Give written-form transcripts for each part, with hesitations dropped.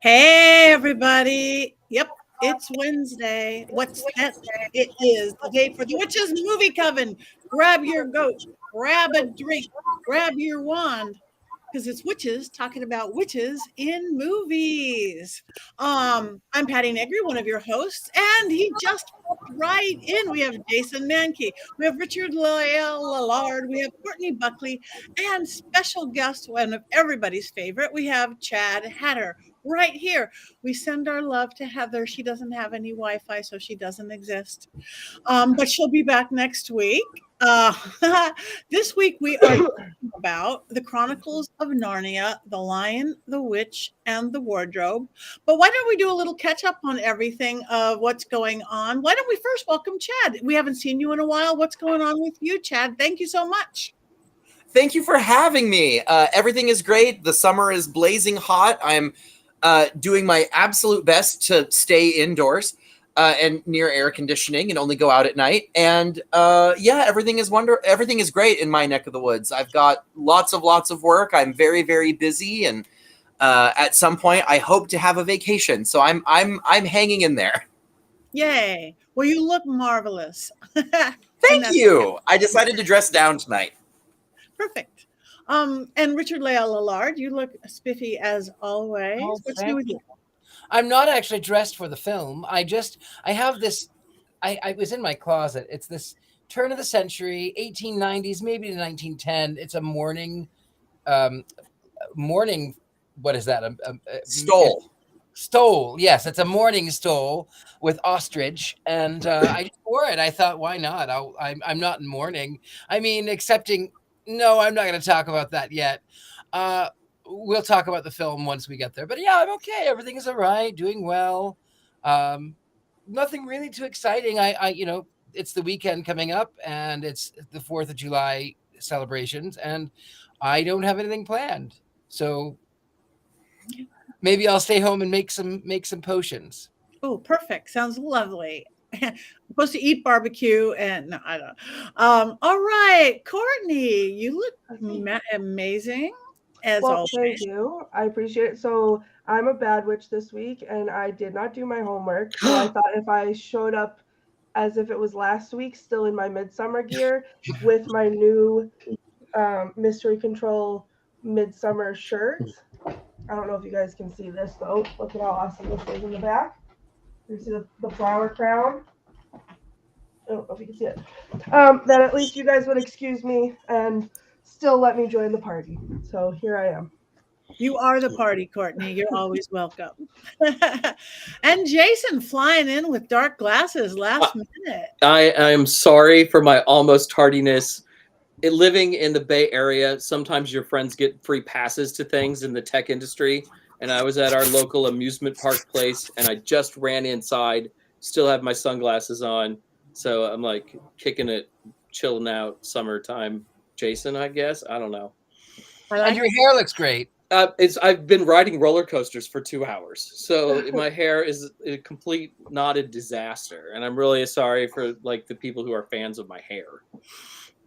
Hey, everybody. Yep, it's Wednesday. What's that? It is the day for the Witches Movie Coven. Grab your goat, grab a drink, grab your wand, because it's witches talking about witches in movies. I'm Patti Negri, one of your hosts, and he just popped right in. We have Jason Mankey, we have Richard-Lael Lillard, we have Courtney Buckley, and special guest, one of everybody's favorite, we have Chad Hatter right here. We send our love to Heather. She doesn't have any Wi-Fi, so she doesn't exist. But she'll be back next week. This week we are talking about the Chronicles of Narnia, The Lion, the Witch, and the Wardrobe. But why don't we do a little catch up on everything of what's going on? Why don't we first welcome Chad? We haven't seen you in a while. What's going on with you, Chad? Thank you so much. Thank you for having me. Everything is great. The summer is blazing hot. I'm doing my absolute best to stay indoors and near air conditioning and only go out at night. And everything is great in my neck of the woods. I've got lots of work. I'm very, very busy, and at some point I hope to have a vacation. So I'm hanging in there. Yay. Well, you look marvelous. Thank you. I decided to dress down tonight. Perfect. And Richard-Lael Lillard, you look spiffy as always. Oh, What's new with you? I'm not actually dressed for the film. I have this, I was in my closet. It's this turn of the century, 1890s, maybe to 1910. It's a morning, what is that? Stole. Stole. Yes, it's a morning stole with ostrich. And I just wore it. I thought, why not? I'm not in mourning. I mean, no, I'm not going to talk about that yet. We'll talk about the film once we get there. But yeah, I'm okay. Everything is all right. Doing well. Nothing really too exciting. It's the weekend coming up, and it's the 4th of July celebrations, and I don't have anything planned. So maybe I'll stay home and make some potions. Oh, perfect. Sounds lovely. I'm supposed to eat barbecue, and no, I don't. All right, Courtney, you look amazing as always. Thank you. I appreciate it. So I'm a bad witch this week, and I did not do my homework. So I thought if I showed up as if it was last week, still in my midsummer gear, with my new Mystery Control midsummer shirt. I don't know if you guys can see this though. Look at how awesome this is in the back. You see the flower crown? I don't know if you can see it. Then at least you guys would excuse me and still let me join the party. So here I am. You are the party, Courtney. You're always welcome. And Jason flying in with dark glasses last minute. I am sorry for my almost tardiness. Living in the Bay Area, sometimes your friends get free passes to things in the tech industry. And I was at our local amusement park place, and I just ran inside, still have my sunglasses on. So I'm like kicking it, chilling out, summertime Jason, I guess. I don't know. And your hair looks great. I've been riding roller coasters for 2 hours. So my hair is a complete knotted disaster. And I'm really sorry for like the people who are fans of my hair.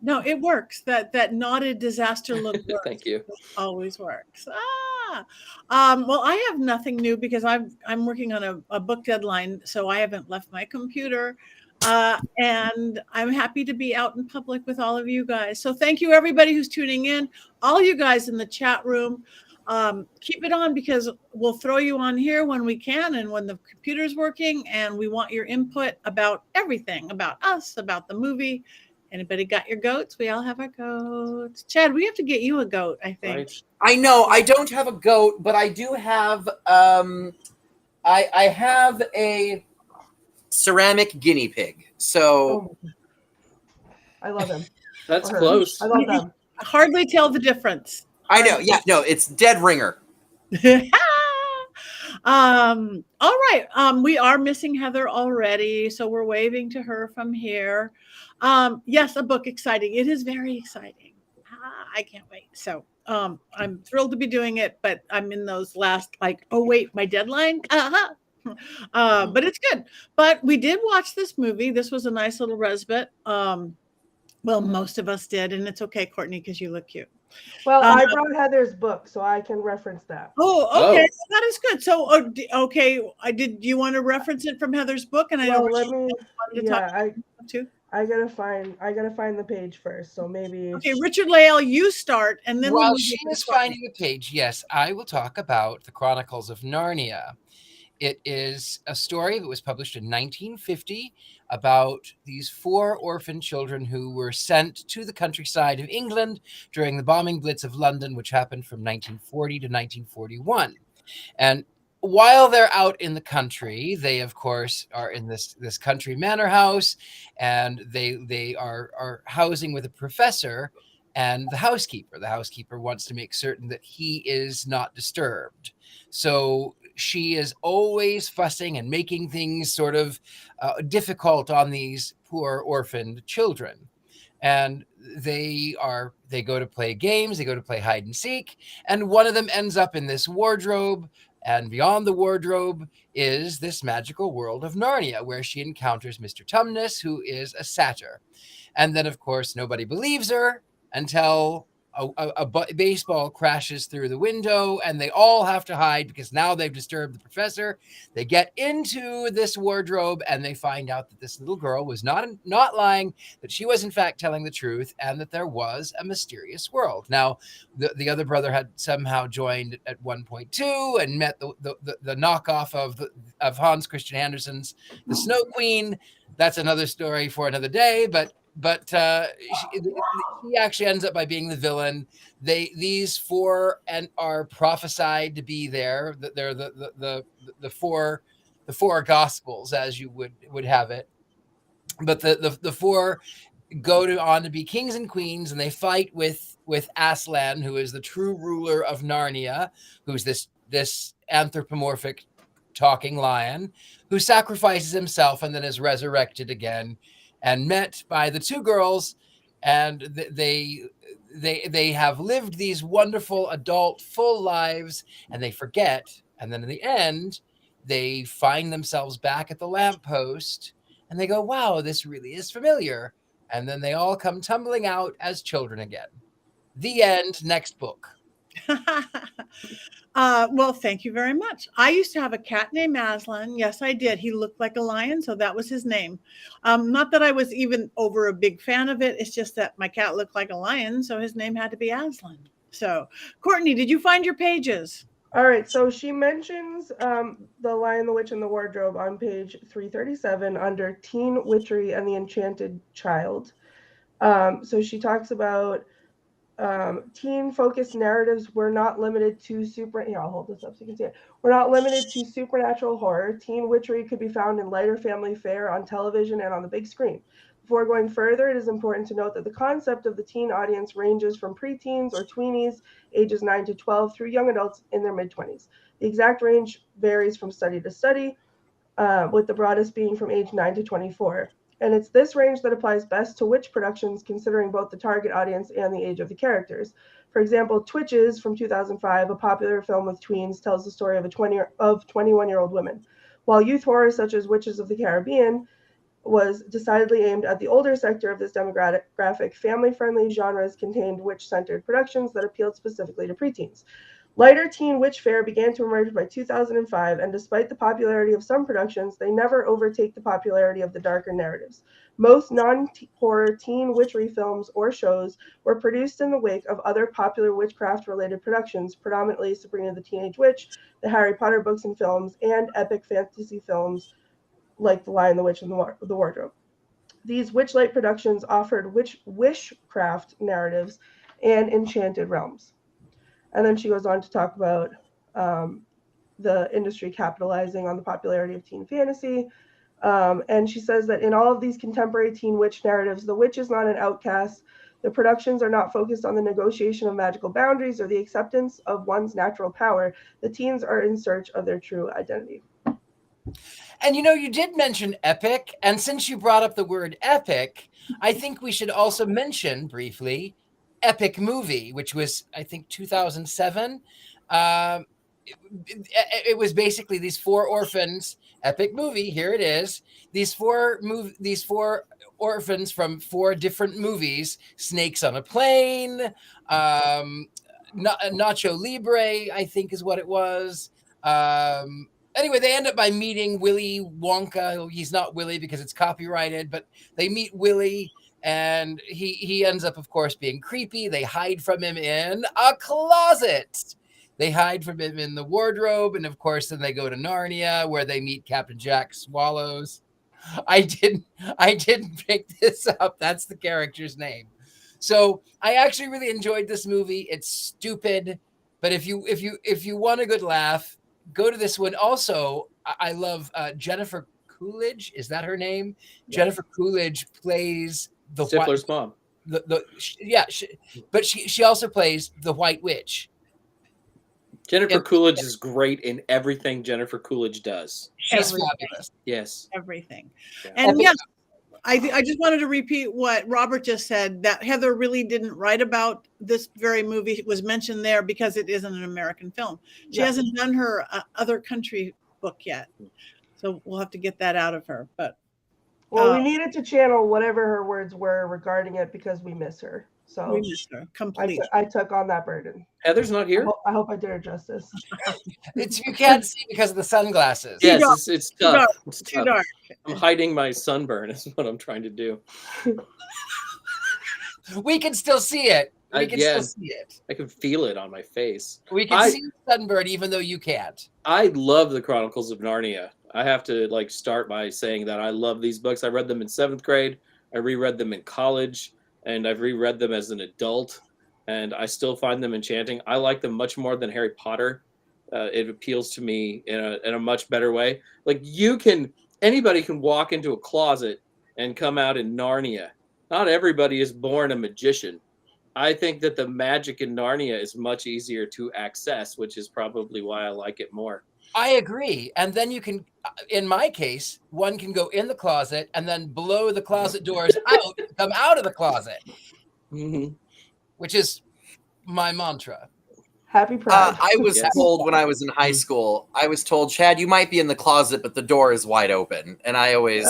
No, it works. That knotted disaster look works. Thank you. It always works. Well, I have nothing new because I'm working on a book deadline, so I haven't left my computer. And I'm happy to be out in public with all of you guys. So thank you, everybody who's tuning in. All you guys in the chat room, keep it on because we'll throw you on here when we can and when the computer's working. And we want your input about everything, about us, about the movie. Anybody got your goats? We all have our goats. Chad, we have to get you a goat, I think. Right. I know I don't have a goat, but I do have I have a ceramic guinea pig. So I love him. That's close. I love them. Hardly tell the difference. I know. Yeah, no, it's dead ringer. All right. We are missing Heather already, so we're waving to her from here. Yes, a book, exciting. It is very exciting. I can't wait. So I'm thrilled to be doing it, but I'm in those last oh wait, my deadline. But it's good. But we did watch this movie. This was a nice little respite. Well, most of us did, and it's okay, Courtney, because you look cute. Well, Um, I brought Heather's book, so I can reference that. Oh, okay, Oh. that is good. So, okay, did you want to reference it from Heather's book? And I know Well, let Richard me. wanted to talk Yeah, about it too. I gotta find the page first. So maybe. Okay, Richard-Lael, you start, and then we'll While move she over to is Courtney. finding the page, yes, I will talk about the Chronicles of Narnia. It is a story that was published in 1950 about these 4 orphan children who were sent to the countryside of England during the bombing blitz of London, which happened from 1940 to 1941. And while they're out in the country, they of course are in this country manor house, and they are housing with a professor and the housekeeper. The housekeeper wants to make certain that he is not disturbed. So she is always fussing and making things sort of difficult on these poor orphaned children. And they go to play games, they go to play hide and seek, and one of them ends up in this wardrobe, and beyond the wardrobe is this magical world of Narnia, where she encounters Mr. Tumnus, who is a satyr. And then, of course, nobody believes her until a baseball crashes through the window, and they all have to hide because now they've disturbed the professor. They get into this wardrobe, and they find out that this little girl was not lying, that she was in fact telling the truth, and that there was a mysterious world. Now, the other brother had somehow joined at one point too, and met the knockoff of Hans Christian Andersen's The Snow Queen. That's another story for another day, but she actually ends up by being the villain. These 4 and are prophesied to be there. That they're the 4 gospels, as you would have it. But the 4 go on to be kings and queens, and they fight with Aslan, who is the true ruler of Narnia, who's this anthropomorphic talking lion who sacrifices himself and then is resurrected again, and met by the 2 girls, and they have lived these wonderful adult full lives, and they forget, and then in the end they find themselves back at the lamppost, and they go, wow, this really is familiar, and then they all come tumbling out as children again. The end. Next book. Well, thank you very much. I used to have a cat named Aslan. Yes, I did. He looked like a lion, so that was his name. Not that I was even over a big fan of it. It's just that my cat looked like a lion, so his name had to be Aslan. So, Courtney, did you find your pages? All right, so she mentions The Lion, the Witch, and the Wardrobe on page 337 under Teen Witchery and the Enchanted Child. So she talks about teen-focused narratives were not limited to Here, I'll hold this up so you can see it. We're not limited to supernatural horror. Teen witchery could be found in lighter family fare on television and on the big screen. Before going further, it is important to note that the concept of the teen audience ranges from preteens or tweenies, ages 9 to 12, through young adults in their mid-20s. The exact range varies from study to study, with the broadest being from age 9 to 24. And it's this range that applies best to witch productions, considering both the target audience and the age of the characters. For example, Twitches from 2005, a popular film with tweens, tells the story of 21-year-old women, while youth horror such as Witches of the Caribbean was decidedly aimed at the older sector of this demographic. Family-friendly genres contained witch-centered productions that appealed specifically to preteens. Lighter teen witch fare began to emerge by 2005, and despite the popularity of some productions, they never overtake the popularity of the darker narratives. Most non-horror teen witchery films or shows were produced in the wake of other popular witchcraft-related productions, predominantly Sabrina the Teenage Witch, the Harry Potter books and films, and epic fantasy films like The Lion, the Witch, and the Wardrobe. These witchlight productions offered witchcraft narratives and enchanted realms. And then she goes on to talk about the industry capitalizing on the popularity of teen fantasy. And she says that in all of these contemporary teen witch narratives, the witch is not an outcast. The productions are not focused on the negotiation of magical boundaries or the acceptance of one's natural power. The teens are in search of their true identity. And you did mention epic. And since you brought up the word epic, I think we should also mention briefly Epic Movie, which was, I think, 2007. It was basically these 4 orphans. Epic Movie, here it is. These four orphans from 4 different movies: Snakes on a Plane, Nacho Libre, I think is what it was. Anyway, they end up by meeting Willy Wonka. He's not Willy because it's copyrighted, but they meet Willy, and he ends up, of course, being creepy. They hide from him in a closet. They hide from him in the wardrobe, and of course, then they go to Narnia, where they meet Captain Jack Swallows. I didn't pick this up. That's the character's name. So I actually really enjoyed this movie. It's stupid, but if you want a good laugh, go to this one. Also, I love Jennifer Coolidge. Is that her name? Yes. Jennifer Coolidge plays the Stifler's mom. But she also plays the White Witch. Jennifer Coolidge is great in everything Jennifer Coolidge does. She's fabulous. Yes. Everything. Yeah. And yes, I just wanted to repeat what Robert just said, that Heather really didn't write about this very movie. It was mentioned there because it isn't an American film. She hasn't done her other country book yet. So we'll have to get that out of her. But we needed to channel whatever her words were regarding it because we miss her. So we missed her completely. I took on that burden. Heather's not here? I hope I did her justice. You can't see because of the sunglasses. Yes, it's tough. Dark. It's Too tough. dark. I'm hiding my sunburn is what I'm trying to do. We can still see it. We can still see it. I can feel it on my face. We can see sunburn even though you can't. I love the Chronicles of Narnia. I have to start by saying that I love these books. I read them in 7th grade. I reread them in college, and I've reread them as an adult, and I still find them enchanting. I like them much more than Harry Potter. It appeals to me in a much better way. Like anybody can walk into a closet and come out in Narnia. Not everybody is born a magician. I think that the magic in Narnia is much easier to access, which is probably why I like it more. I agree. And then you can, in my case, one can go in the closet and then blow the closet doors out, come out of the closet, which is my mantra. Happy Pride. I was told when I was in high school, I was told, Chad, you might be in the closet, but the door is wide open. And I always,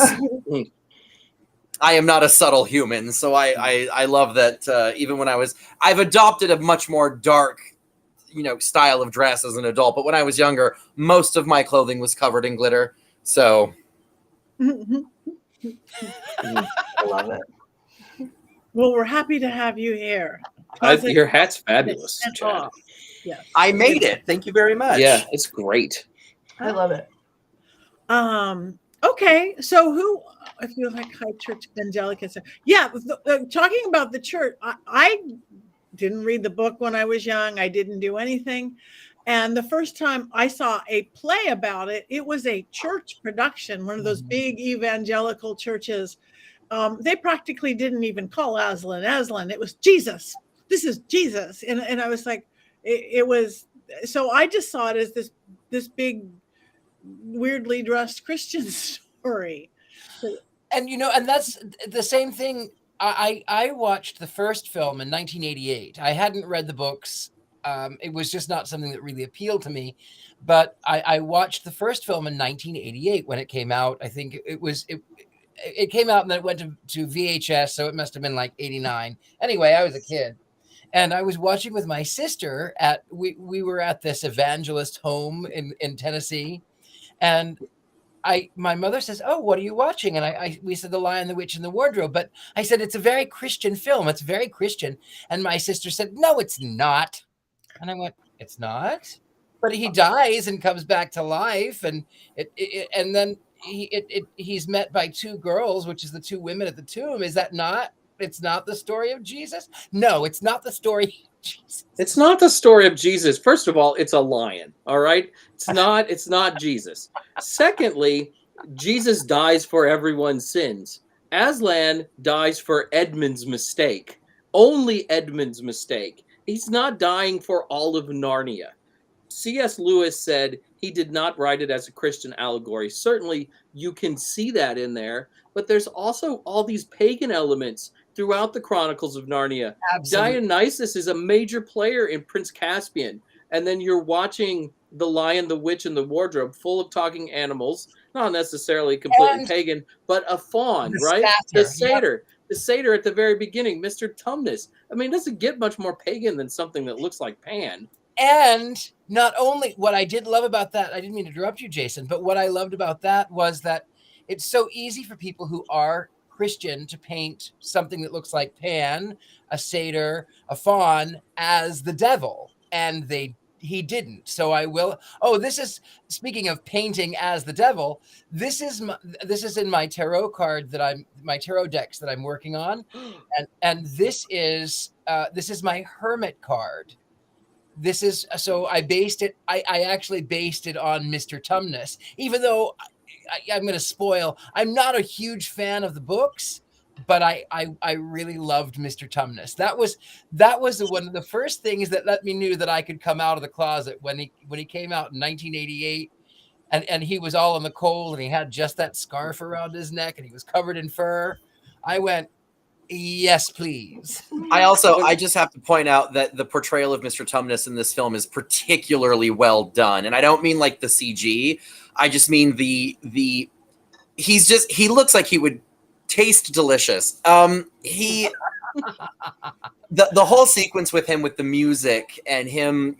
I am not a subtle human. So I love that even when I've adopted a much more dark, style of dress as an adult. But when I was younger, most of my clothing was covered in glitter. So. I love it. Well, we're happy to have you here. Your hat's fabulous, Chad. Yes. I made it. Thank you very much. Yeah, it's great. I love it. Okay, so who, if you like high church evangelicals, talking about the church, I didn't read the book when I was young. I didn't do anything. And the first time I saw a play about it, it was a church production, one of those big evangelical churches. They practically didn't even call Aslan. It was Jesus. This is Jesus. And I was like, it was, so I just saw it as this big, weirdly dressed Christian story. And, and that's the same thing. I watched the first film in 1988. I hadn't read the books. It was just not something that really appealed to me. But I watched the first film in 1988 when it came out. I think it came out and then it went to VHS. So it must have been like 89. Anyway, I was a kid. And I was watching with my sister we were at this evangelist home in Tennessee. And my mother says, "Oh, what are you watching?" And we said, "The Lion, the Witch, and the Wardrobe." But I said, "It's a very Christian film. It's very Christian." And my sister said, "No, it's not." And I went, "It's not?" But he dies and comes back to life, and and then he's met by 2 girls, which is the 2 women at the tomb. Is that not? It's not the story of Jesus? No, it's not the story of Jesus. It's not the story of Jesus. First of all, it's a lion. All right. It's not Jesus. Secondly, Jesus dies for everyone's sins. Aslan dies for Edmund's mistake. Only Edmund's mistake. He's not dying for all of Narnia. C.S. Lewis said he did not write it as a Christian allegory. Certainly, you can see that in there, but there's also all these pagan elements throughout the Chronicles of Narnia. Absolutely. Dionysus is a major player in Prince Caspian. And then you're watching The Lion, the Witch, and the Wardrobe, full of talking animals, not necessarily completely And pagan, but a faun, the right? The satyr. Yep. satyr. The satyr at the very beginning, Mr. Tumnus. I mean, it doesn't get much more pagan than something that looks like Pan. And not only what I did love about that, I didn't mean to interrupt you, Jason, but what I loved about that was that it's so easy for people who are Christian to paint something that looks like Pan, a satyr, a faun as the devil, and he didn't. So I will. Oh, this is speaking of painting as the devil. This is in my tarot card my tarot decks that I'm working on, and this is my hermit card. This is so I based it. I actually based it on Mr. Tumnus, even though I'm going to spoil. I'm not a huge fan of the books, but I really loved Mr. Tumnus. That was one of the first things that let me knew that I could come out of the closet when he came out in 1988, and he was all in the cold and he had just that scarf around his neck and he was covered in fur. I went, yes, please. I just have to point out that the portrayal of Mr. Tumnus in this film is particularly well done. And I don't mean like the CG. I just mean he looks like he would taste delicious. The whole sequence with him with the music and him,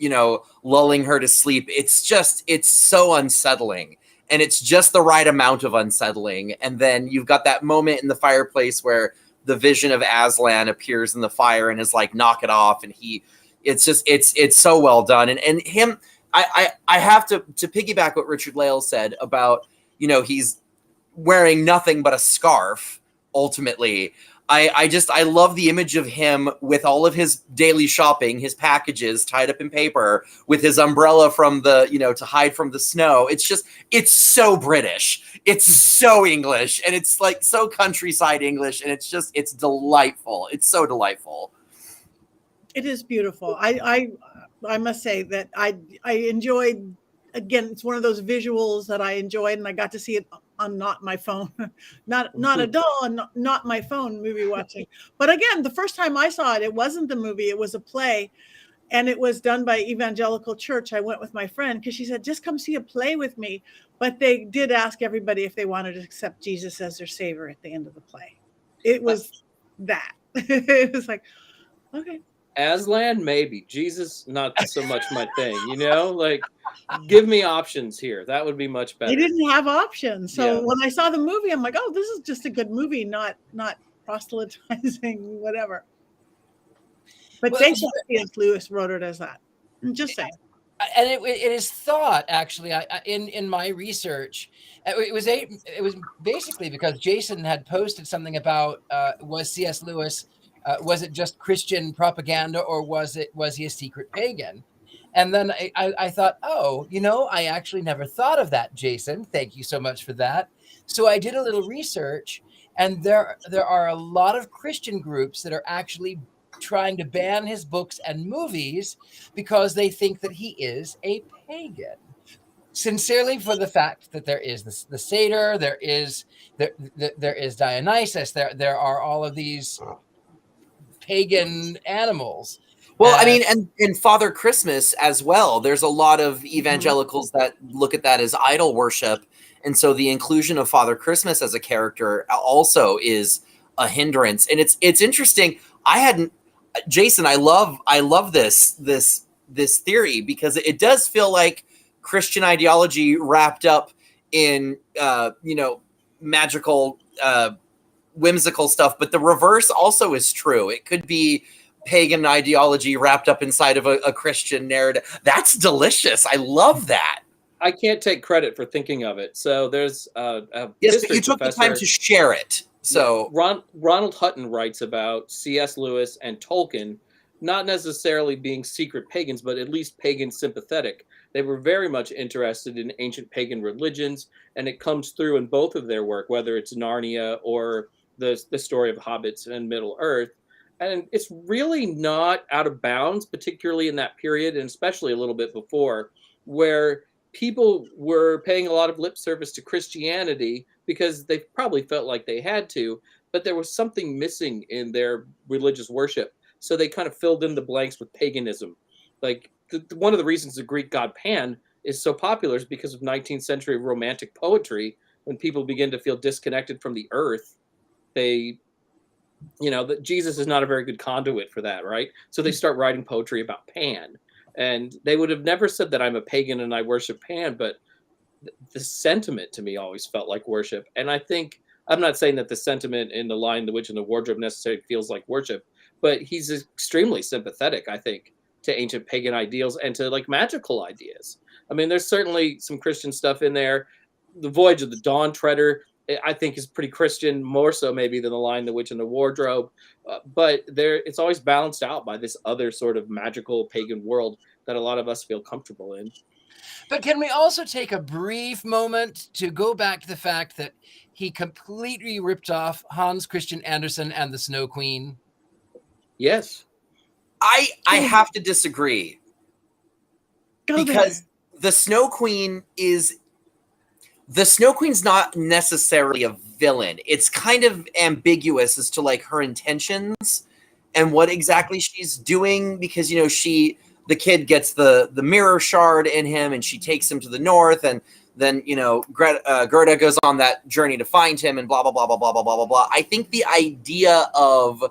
lulling her to sleep, it's so unsettling. And it's just the right amount of unsettling. And then you've got that moment in the fireplace where the vision of Aslan appears in the fire and is like, knock it off. And it's so well done. And him, I have to piggyback what Richard-Lael said about, he's wearing nothing but a scarf. Ultimately, I love the image of him with all of his daily shopping, his packages tied up in paper, with his umbrella from the, to hide from the snow. It's so British. It's so English. And it's like so countryside English. And it's delightful. It's so delightful. It is beautiful. I must say that I enjoyed, again, it's one of those visuals that I enjoyed, and I got to see it on not my phone, not a doll, and not my phone movie watching. But again, the first time I saw it, it wasn't the movie, it was a play, and it was done by Evangelical Church. I went with my friend because she said, just come see a play with me. But they did ask everybody if they wanted to accept Jesus as their savior at the end of the play. It was that. It was like, okay. Aslan, maybe. Jesus, not so much my thing, like, give me options here. That would be much better. They didn't have options. So Yeah. when I saw the movie, I'm like, oh, this is just a good movie, not proselytizing, whatever. But they said C.S. Lewis wrote it as that. I'm just saying. And it is thought, actually, in my research, it was basically because Jason had posted something about was C.S. Lewis, was it just Christian propaganda, or was he a secret pagan? And then I thought, I actually never thought of that, Jason. Thank you so much for that. So I did a little research, and there are a lot of Christian groups that are actually trying to ban his books and movies because they think that he is a pagan. Sincerely, for the fact that there is the satyr, there is Dionysus, there are all of these pagan animals. Well, I mean, and Father Christmas as well. There's a lot of evangelicals that look at that as idol worship. And so the inclusion of Father Christmas as a character also is a hindrance. And it's interesting. Jason, I love this theory, because it does feel like Christian ideology wrapped up in, magical, whimsical stuff. But the reverse also is true. It could be pagan ideology wrapped up inside of a Christian narrative. That's delicious. I love that. I can't take credit for thinking of it. So there's yes, but you took the time to share it. So Ronald Hutton writes about C.S. Lewis and Tolkien not necessarily being secret pagans, but at least pagan sympathetic. They were very much interested in ancient pagan religions, and it comes through in both of their work, whether it's Narnia or the story of hobbits and Middle Earth. And it's really not out of bounds, particularly in that period, and especially a little bit before, where people were paying a lot of lip service to Christianity because they probably felt like they had to, but there was something missing in their religious worship. So they kind of filled in the blanks with paganism. Like one of the reasons the Greek god Pan is so popular is because of 19th century romantic poetry. When people begin to feel disconnected from the earth, they, that Jesus is not a very good conduit for that, right? So they start writing poetry about Pan. And they would have never said that I'm a pagan and I worship Pan, but the sentiment to me always felt like worship. And I think, I'm not saying that the sentiment in The Lion, the Witch, and the Wardrobe necessarily feels like worship, but he's extremely sympathetic, I think, to ancient pagan ideals and to like magical ideas. I mean, there's certainly some Christian stuff in there. The Voyage of the Dawn Treader, I think, is pretty Christian, more so maybe than The Lion, the Witch, and the Wardrobe. But it's always balanced out by this other sort of magical pagan world that a lot of us feel comfortable in. But can we also take a brief moment to go back to the fact that he completely ripped off Hans Christian Andersen and the Snow Queen? Yes. I have to disagree. Because the Snow Queen's not necessarily a villain. It's kind of ambiguous as to like her intentions and what exactly she's doing, because the kid gets the mirror shard in him and she takes him to the north, and then Gerda goes on that journey to find him and blah blah blah blah blah blah blah blah blah. I think the idea of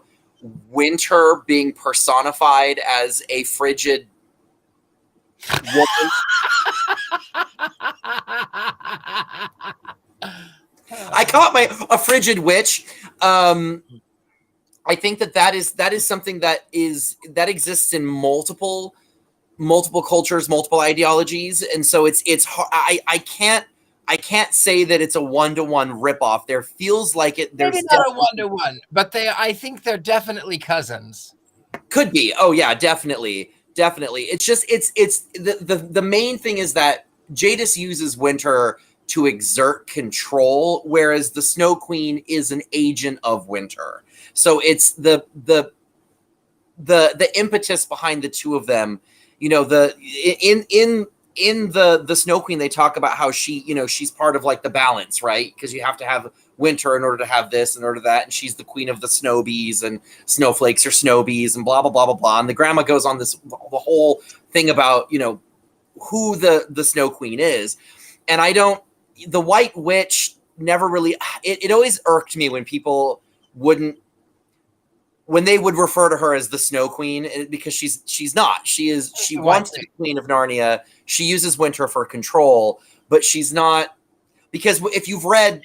Winter being personified as a frigid woman. I caught a frigid witch. I think that is something that exists in multiple cultures, multiple ideologies, and so it's hard. I can't say that it's a 1-to-1 ripoff. There feels like it. There's maybe not a 1-to-1, but I think they're definitely cousins. Could be. Oh yeah, definitely. It's just the main thing is that Jadis uses Winter to exert control, whereas the Snow Queen is an agent of Winter. So it's the impetus behind the two of them. In the Snow Queen, they talk about how she's part of like the balance, right? Because you have to have Winter in order to have this, in order to that, and she's the queen of the snow bees, and snowflakes are snow bees, and blah blah blah blah blah. And the grandma goes on the whole thing about who the Snow Queen is, and the White Witch never really. It always irked me when people when they would refer to her as the Snow Queen, because she's not. She wants to be Queen of Narnia. She uses Winter for control, but she's not, because if you've read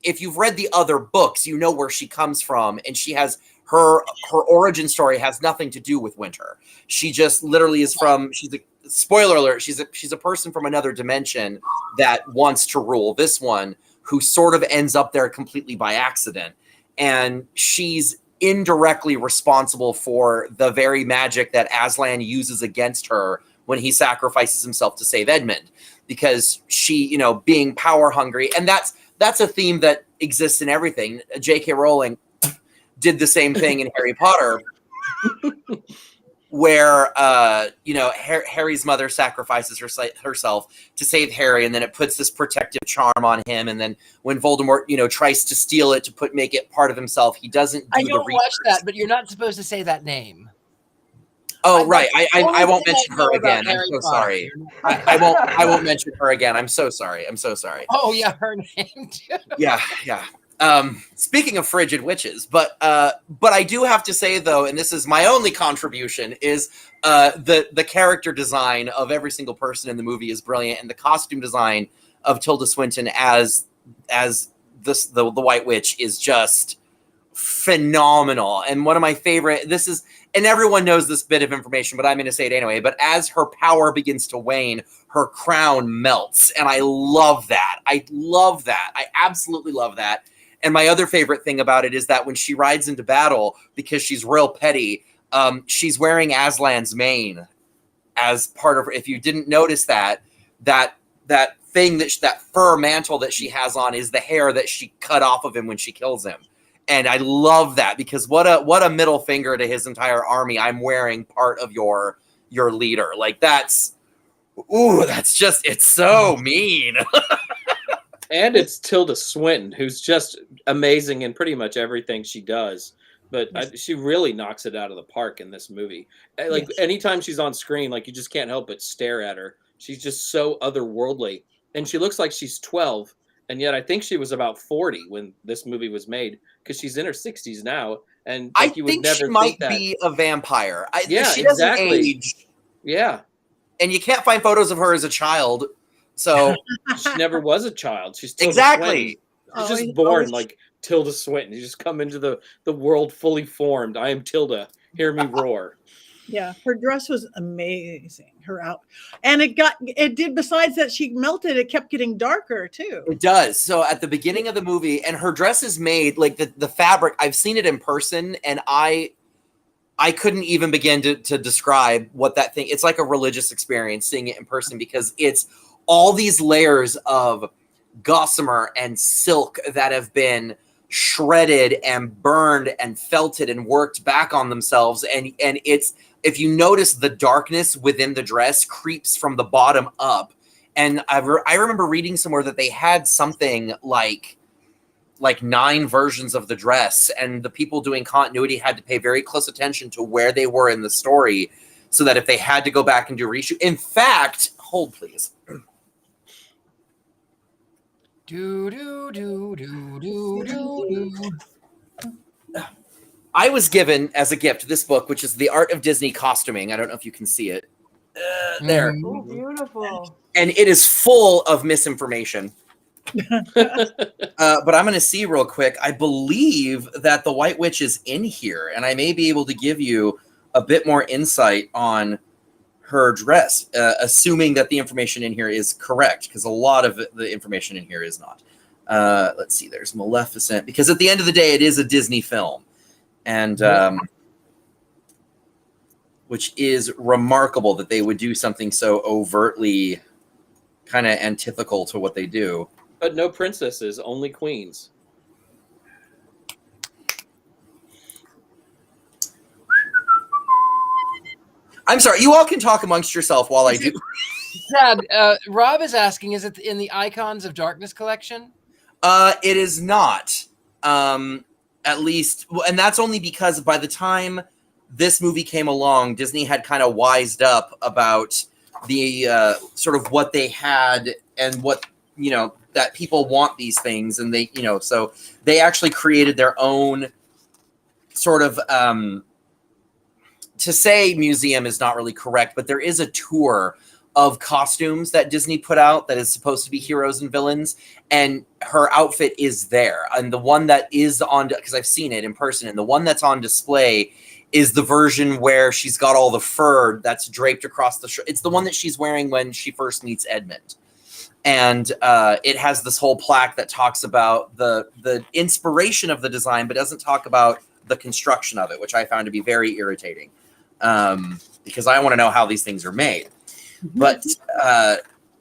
the other books, you know where she comes from, and she has her origin story has nothing to do with Winter. She just literally is she's a spoiler alert. She's a person from another dimension that wants to rule this one, who sort of ends up there completely by accident, and she's indirectly responsible for the very magic that Aslan uses against her when he sacrifices himself to save Edmund, because she, being power hungry, and that's a theme that exists in everything. J.K. Rowling did the same thing in Harry Potter, where Harry's mother sacrifices herself to save Harry, and then it puts this protective charm on him, and then when Voldemort tries to steal it to make it part of himself, he doesn't do I don't watch that, but you're not supposed to say that name. Oh, right. I won't mention her again. I'm so sorry. I won't mention her again. I'm so sorry. Oh yeah, her name too. Yeah. Speaking of frigid witches, but I do have to say though, and this is my only contribution, is the character design of every single person in the movie is brilliant, and the costume design of Tilda Swinton as the White Witch is just phenomenal. And one of my favorite, and everyone knows this bit of information, but I'm going to say it anyway, but as her power begins to wane, her crown melts. And I love that. I absolutely love that. And my other favorite thing about it is that when she rides into battle, because she's real petty, she's wearing Aslan's mane as part of, if you didn't notice that thing, that fur mantle that she has on is the hair that she cut off of him when she kills him. And I love that, because what a middle finger to his entire army. I'm wearing part of your leader. Like that's just, it's so mean. And it's Tilda Swinton, who's just amazing in pretty much everything she does. But she really knocks it out of the park in this movie. Like anytime she's on screen, like you just can't help but stare at her. She's just so otherworldly. And she looks like she's 12. And yet I think she was about 40 when this movie was made, because she's in her 60s now. And like, you would think never she might think that. be a vampire. Yeah, she doesn't exactly. age. Yeah. And you can't find photos of her as a child. So She never was a child. She's Tilda exactly. Swinton. She's just born like Tilda Swinton. You just come into the world fully formed. I am Tilda. Hear me roar. Yeah, her dress was amazing. Her out, and it did. Besides that, she melted. It kept getting darker too. It does. So at the beginning of the movie, and her dress is made like the fabric. I've seen it in person, and I couldn't even begin to describe what that thing. It's like a religious experience seeing it in person, because it's all these layers of gossamer and silk that have been shredded and burned and felted and worked back on themselves, and it's, if you notice, the darkness within the dress creeps from the bottom up. And I remember reading somewhere that they had something like 9 versions of the dress, and the people doing continuity had to pay very close attention to where they were in the story, so that if they had to go back and do reshoot. In fact, hold please. I was given as a gift this book, which is The Art of Disney Costuming. I don't know if you can see it. There. Oh, beautiful. And it is full of misinformation. But I'm going to see real quick. I believe that the White Witch is in here, and I may be able to give you a bit more insight on her dress, assuming that the information in here is correct, because a lot of the information in here is not. Let's see. There's Maleficent, because at the end of the day, it is a Disney film. And which is remarkable that they would do something so overtly kind of antithetical to what they do. But no princesses, only queens. I'm sorry, you all can talk amongst yourself while I do. Chad, Rob is asking, is it in the Icons of Darkness collection? It is not. At least, and that's only because by the time this movie came along, Disney had kind of wised up about the sort of what they had and what, that people want these things. And they, so they actually created their own sort of, to say museum is not really correct, but there is a tour of costumes that Disney put out that is supposed to be heroes and villains, and her outfit is there. And the one that is on, because I've seen it in person, and the one that's on display is the version where she's got all the fur that's draped across the it's the one that she's wearing when she first meets Edmund. And it has this whole plaque that talks about the inspiration of the design, but doesn't talk about the construction of it, which I found to be very irritating, because I want to know how these things are made. But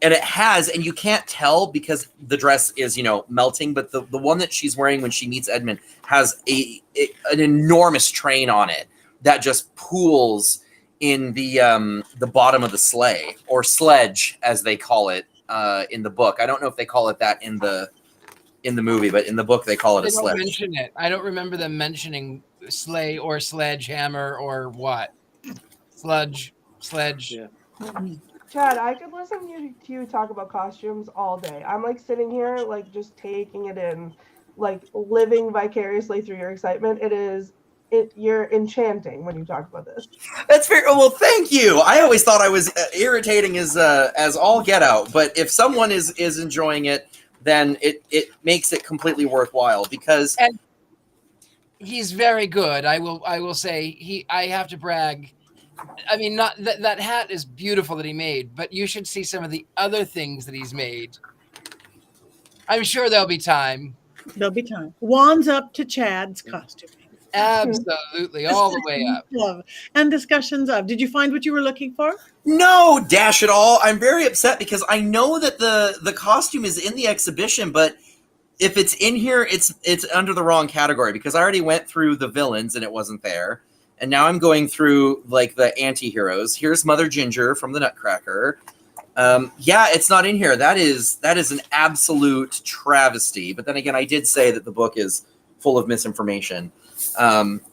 and it has, and you can't tell because the dress is melting, but the one that she's wearing when she meets Edmund has an enormous train on it that just pools in the bottom of the sleigh, or sledge as they call it in the book. I don't know if they call it that in the movie, but in the book they call it a sledge. Mention it. I don't remember them mentioning sleigh or sledgehammer or what. Sledge. Yeah. Chad, I could listen to you talk about costumes all day. I'm like sitting here, like just taking it in, like living vicariously through your excitement. You're enchanting when you talk about this. That's fair. Well, thank you. I always thought I was irritating as all get out, but if someone is enjoying it, then it makes it completely worthwhile, because and he's very good. I will say I have to brag. I mean, not that hat is beautiful that he made, but you should see some of the other things that he's made. I'm sure there'll be time. There'll be time. Wands up to Chad's costuming. Absolutely, all the way up. And discussions of. Did you find what you were looking for? No, dash it all. I'm very upset because I know that the costume is in the exhibition, but if it's in here, it's under the wrong category, because I already went through the villains and it wasn't there. And now I'm going through like the anti-heroes. Here's Mother Ginger from the Nutcracker. Yeah, it's not in here. That is an absolute travesty. But then again, I did say that the book is full of misinformation,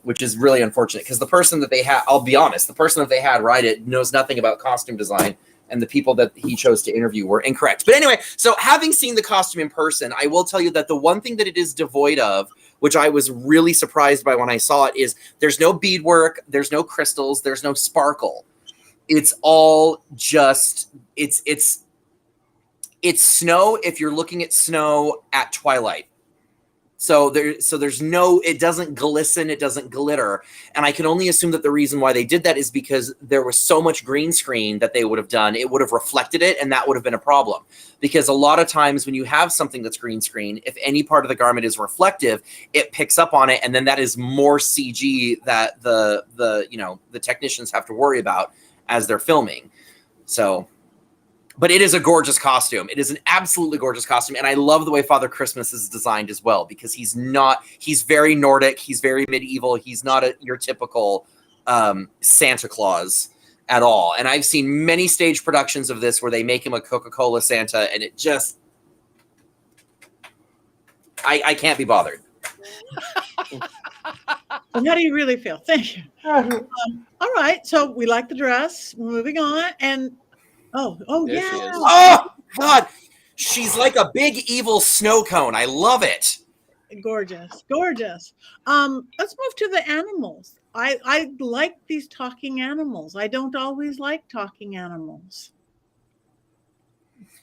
which is really unfortunate, because the person that they had, I'll be honest, the person that they had write it knows nothing about costume design, and the people that he chose to interview were incorrect. But anyway, so having seen the costume in person, I will tell you that the one thing that it is devoid of, which I was really surprised by when I saw it, is there's no beadwork, there's no crystals, there's no sparkle. It's all just it's snow if you're looking at snow at twilight. So there's no, it doesn't glisten, it doesn't glitter. And I can only assume that the reason why they did that is because there was so much green screen that they would have done, it would have reflected it, and that would have been a problem. Because a lot of times when you have something that's green screen, if any part of the garment is reflective, it picks up on it, and then that is more CG that the technicians have to worry about as they're filming. So, but it is a gorgeous costume. It is an absolutely gorgeous costume. And I love the way Father Christmas is designed as well, because he's very Nordic. He's very medieval. He's not your typical Santa Claus at all. And I've seen many stage productions of this where they make him a Coca-Cola Santa, and it just, I can't be bothered. How do you really feel? Thank you. All right. So we like the dress. Moving on. And There yeah. she is. Oh, God. She's like a big evil snow cone. I love it. Gorgeous. Let's move to the animals. I like these talking animals. I don't always like talking animals.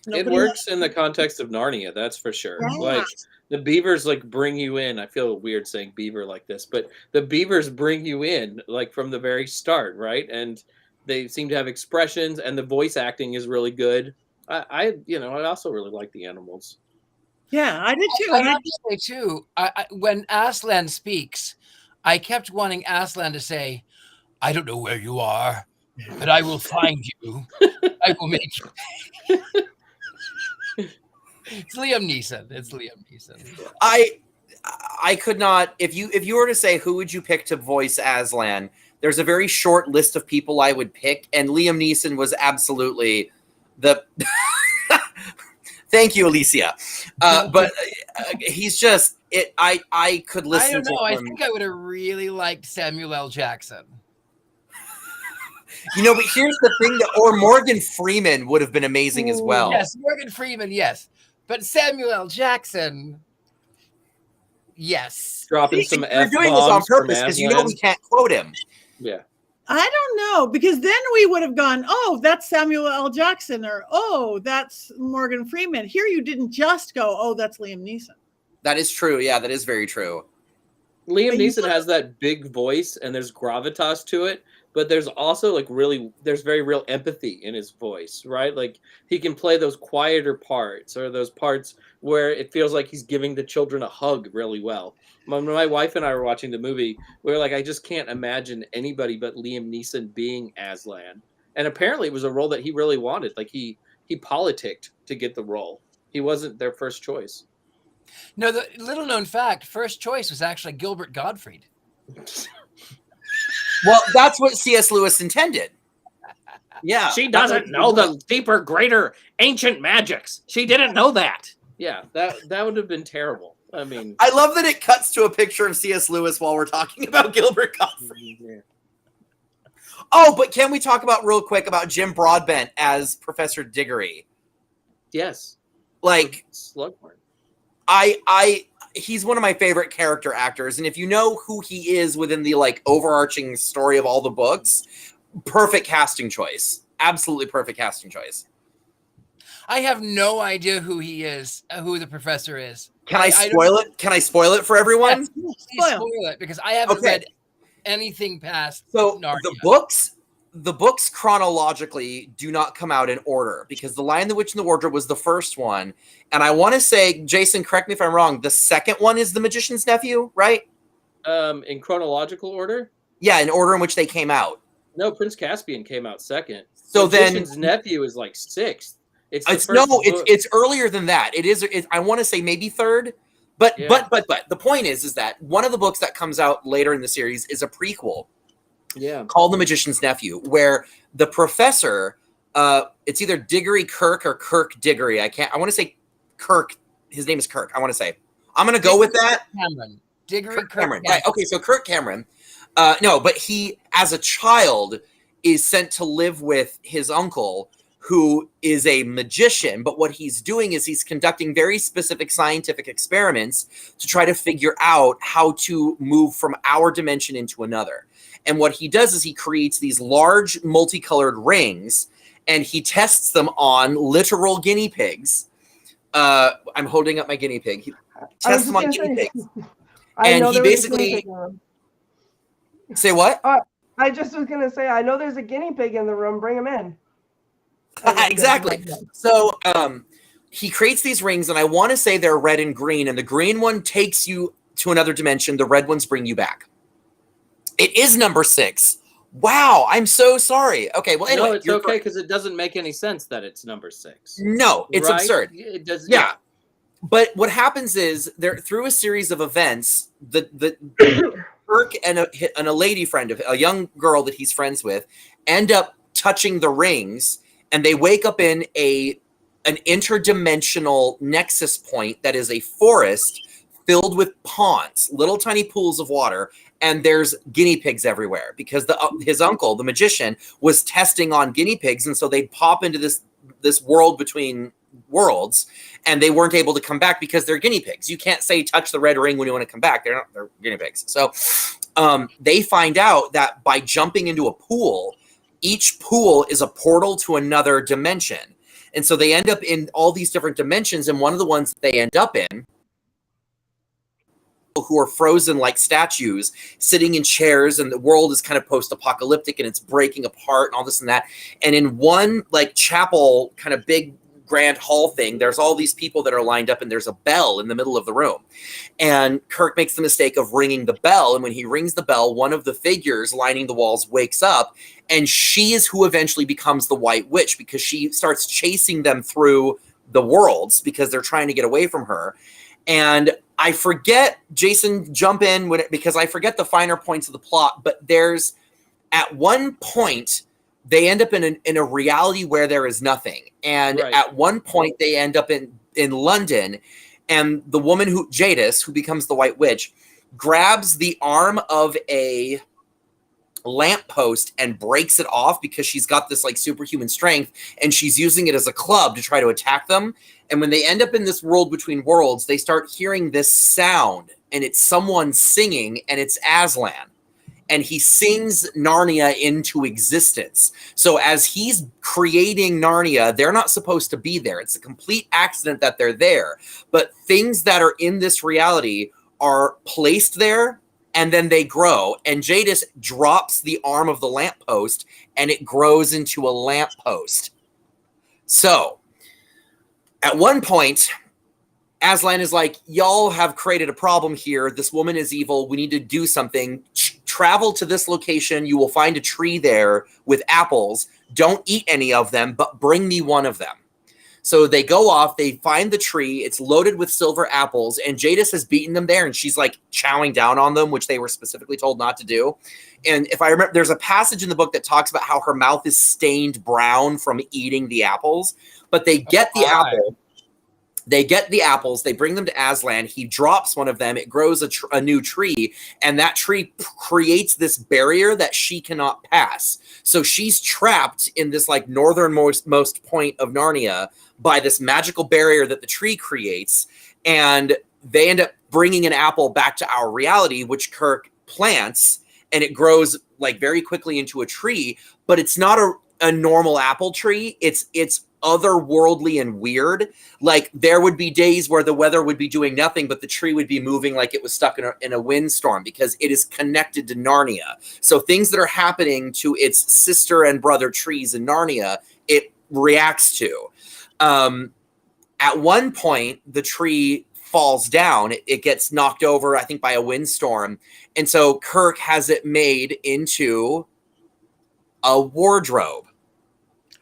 It works in the context of Narnia, that's for sure. Yeah. Like the beavers like bring you in. I feel weird saying beaver like this, but the beavers bring you in like from the very start, right? And they seem to have expressions, and the voice acting is really good. I also really like the animals. Yeah, I did too. I have to say too, when Aslan speaks, I kept wanting Aslan to say, "I don't know where you are, but I will find you. I will make you." It's Liam Neeson. I could not. If you were to say who would you pick to voice Aslan, there's a very short list of people I would pick, and Liam Neeson was absolutely the. Thank you, Alicia. But he's just it. I could listen. I don't know. To I him. think I would have really liked Samuel L. Jackson. But here's the thing: or Morgan Freeman would have been amazing as well. Yes, Morgan Freeman. Yes, but Samuel L. Jackson. Yes. Dropping some You're F-bombs doing this on from purpose because Aslan. we can't quote him. Yeah. I don't know, because then we would have gone, oh, that's Samuel L. Jackson, or oh, that's Morgan Freeman. Here you didn't just go, oh, that's Liam Neeson. That is true. Yeah, that is very true. Liam Neeson has that big voice, and there's gravitas to it, but there's also there's very real empathy in his voice, right? Like he can play those quieter parts, or those parts where it feels like he's giving the children a hug really well. When my wife and I were watching the movie, we were like, I just can't imagine anybody but Liam Neeson being Aslan. And apparently it was a role that he really wanted. Like he politicked to get the role. He wasn't their first choice. No, the little known fact, first choice was actually Gilbert Gottfried. Well, that's what C.S. Lewis intended. Yeah. She doesn't know the deeper, greater, ancient magics. She didn't know that. Yeah, that would have been terrible. I mean, I love that it cuts to a picture of C.S. Lewis while we're talking about Gilbert Gottfried. yeah. Oh, but can we talk about real quick about Jim Broadbent as Professor Diggory? Yes. Like, Slughorn. He's one of my favorite character actors, and if you know who he is within the overarching story of all the books, perfect casting choice. Absolutely perfect casting choice. I have no idea who he is, who the professor is. Can I spoil it? Can I spoil it for everyone? Yes, please spoil it, because I haven't read anything past Narnia. The books chronologically do not come out in order, because The Lion, the Witch, and the Wardrobe was the first one. And I want to say, Jason, correct me if I'm wrong, the second one is The Magician's Nephew, right? In chronological order? Yeah, in order in which they came out. No, Prince Caspian came out second. So Magician's Nephew is like sixth. It's earlier than that. I want to say maybe third. But the point is that one of the books that comes out later in the series is a prequel. Yeah. Called The Magician's Nephew, where the professor, it's either Diggory Kirk or Kirk Diggory. I want to say Kirk. His name is Kirk. I want to say. I'm going to go with that. Cameron. Diggory Kirk Cameron. Right. Okay. So Kirk Cameron. No, but he, as a child, is sent to live with his uncle, who is a magician, but what he's doing is he's conducting very specific scientific experiments to try to figure out how to move from our dimension into another. And what he does is he creates these large multicolored rings, and he tests them on literal guinea pigs. I'm holding up my guinea pig. He tests them on guinea pigs. And he basically... Say what? I just was going to say, I know there's a guinea pig in the room. Bring him in. Exactly. So he creates these rings, and I want to say they're red and green, and the green one takes you to another dimension. The red ones bring you back. It is number 6. Wow, I'm so sorry. Okay, well, anyway. No, it's okay because it doesn't make any sense that it's number 6. No, it's right? absurd. It does. Yeah. But what happens is, through a series of events, the Kirk and a lady friend of a young girl that he's friends with end up touching the rings, and they wake up in an interdimensional nexus point that is a forest filled with ponds, little tiny pools of water, and there's guinea pigs everywhere because his uncle, the magician, was testing on guinea pigs, and so they'd pop into this world between worlds, and they weren't able to come back because they're guinea pigs. You can't say touch the red ring when you want to come back. They're guinea pigs. So they find out that by jumping into a pool, each pool is a portal to another dimension. And so they end up in all these different dimensions, and one of the ones that they end up in, who are frozen like statues, sitting in chairs, and the world is kind of post-apocalyptic, and it's breaking apart and all this and that. And in one like chapel, kind of big grand hall thing, there's all these people that are lined up, and there's a bell in the middle of the room. And Kirk makes the mistake of ringing the bell, and when he rings the bell, one of the figures lining the walls wakes up, and she is who eventually becomes the White Witch, because she starts chasing them through the worlds because they're trying to get away from her. And I forget, Jason, jump in because I forget the finer points of the plot, but there's, at one point, they end up in a reality where there is nothing. And at one point, they end up in London, and the woman Jadis, who becomes the White Witch, grabs the arm of a lamppost and breaks it off because she's got this like superhuman strength, and she's using it as a club to try to attack them. And when they end up in this world between worlds, they start hearing this sound, and it's someone singing, and it's Aslan. And he sings Narnia into existence. So as he's creating Narnia, they're not supposed to be there. It's a complete accident that they're there. But things that are in this reality are placed there, and then they grow. And Jadis drops the arm of the lamppost, and it grows into a lamppost. So at one point, Aslan is like, y'all have created a problem here. This woman is evil. We need to do something. Travel to this location. You will find a tree there with apples. Don't eat any of them, but bring me one of them. So they go off. They find the tree. It's loaded with silver apples, and Jadis has beaten them there, and she's like chowing down on them, which they were specifically told not to do. And if I remember, there's a passage in the book that talks about how her mouth is stained brown from eating the apples, but they get the apple. They get the apples, they bring them to Aslan, he drops one of them, it grows a new tree, and that tree creates this barrier that she cannot pass. So she's trapped in this like northernmost point of Narnia by this magical barrier that the tree creates, and they end up bringing an apple back to our reality, which Kirk plants, and it grows like very quickly into a tree, but it's not a normal apple tree, it's otherworldly and weird. Like there would be days where the weather would be doing nothing, but the tree would be moving like it was stuck in a windstorm because it is connected to Narnia. So things that are happening to its sister and brother trees in Narnia, it reacts to. At one point, the tree falls down. It gets knocked over, I think, by a windstorm. And so Kirk has it made into a wardrobe.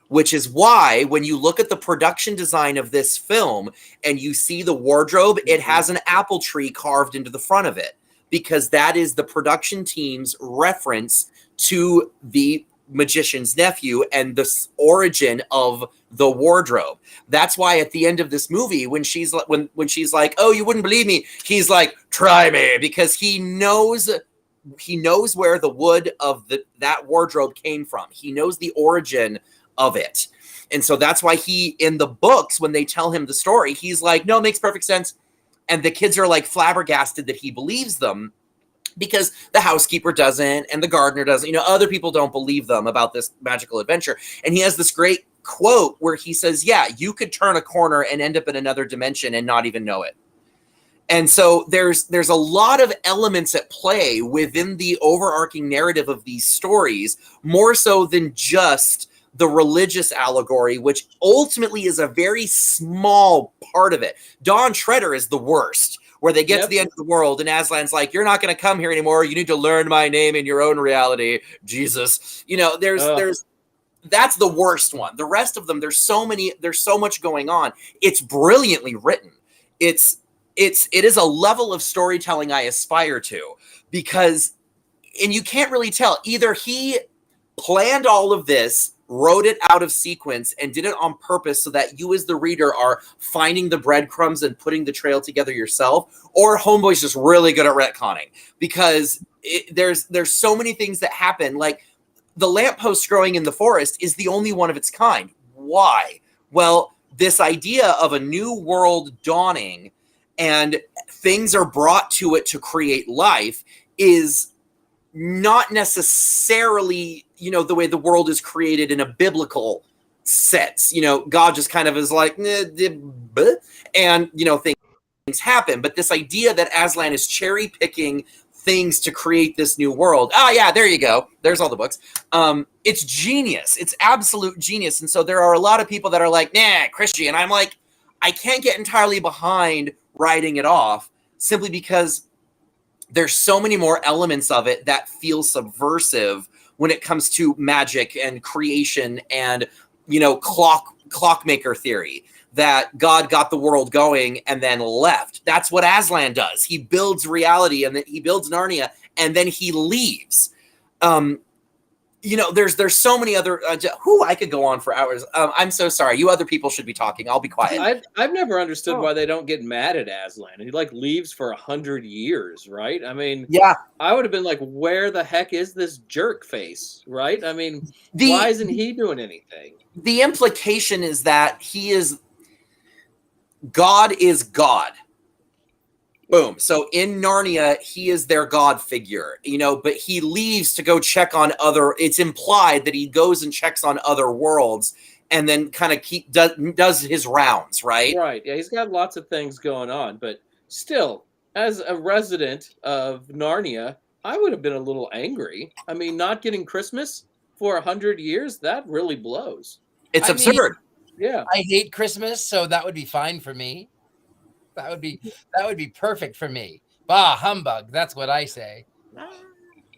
Which is why when you look at the production design of this film and you see the wardrobe, it has an apple tree carved into the front of it, because that is the production team's reference to the magician's nephew and the origin of the wardrobe. That's why at the end of this movie, when she's like, "Oh, you wouldn't believe me," he's like, "Try me," because he knows where the wood of that wardrobe came from. He knows the origin of it. And so that's why he, in the books, when they tell him the story, he's like, no, it makes perfect sense. And the kids are like flabbergasted that he believes them, because the housekeeper doesn't and the gardener doesn't. You know, other people don't believe them about this magical adventure. And he has this great quote where he says, yeah, you could turn a corner and end up in another dimension and not even know it. And so there's a lot of elements at play within the overarching narrative of these stories, more so than just the religious allegory, which ultimately is a very small part of it. Dawn Treader is the worst, where they get to the end of the world and Aslan's like, you're not going to come here anymore. You need to learn my name in your own reality, Jesus. You know, that's the worst one. The rest of them, there's so much going on. It's brilliantly written. It is a level of storytelling I aspire to, because, and you can't really tell, either he planned all of this, wrote it out of sequence, and did it on purpose so that you as the reader are finding the breadcrumbs and putting the trail together yourself, or Homeboy's just really good at retconning, because there's so many things that happen. Like the lamppost growing in the forest is the only one of its kind. Why? Well, this idea of a new world dawning and things are brought to it to create life is not necessarily, you know, the way the world is created in a biblical sense. You know, God just kind of is like, and, you know, things happen. But this idea that Aslan is cherry picking things to create this new world. Oh, yeah, there you go. There's all the books. It's genius. It's absolute genius. And so there are a lot of people that are like, nah, Christian. And I'm like, I can't get entirely behind writing it off, simply because there's so many more elements of it that feel subversive when it comes to magic and creation and, you know, clockmaker theory, that God got the world going and then left. That's what Aslan does. He builds reality, and then he builds Narnia, and then he leaves. You know, there's so many other. I could go on for hours. I'm so sorry. You other people should be talking. I'll be quiet. I've never understood why they don't get mad at Aslan. He like leaves for 100 years, right? I mean, yeah. I would have been like, where the heck is this jerk face, right? I mean, why isn't he doing anything? The implication is that God is God. Boom. So in Narnia, he is their God figure, you know, but he leaves to go check on it's implied that he goes and checks on other worlds and then kind of does his rounds, right? Right. Yeah, he's got lots of things going on, but still, as a resident of Narnia, I would have been a little angry. I mean, not getting Christmas for 100 years, that really blows. It's absurd. Yeah. I hate Christmas, so that would be fine for me. That would be perfect for me. Bah, humbug. That's what I say.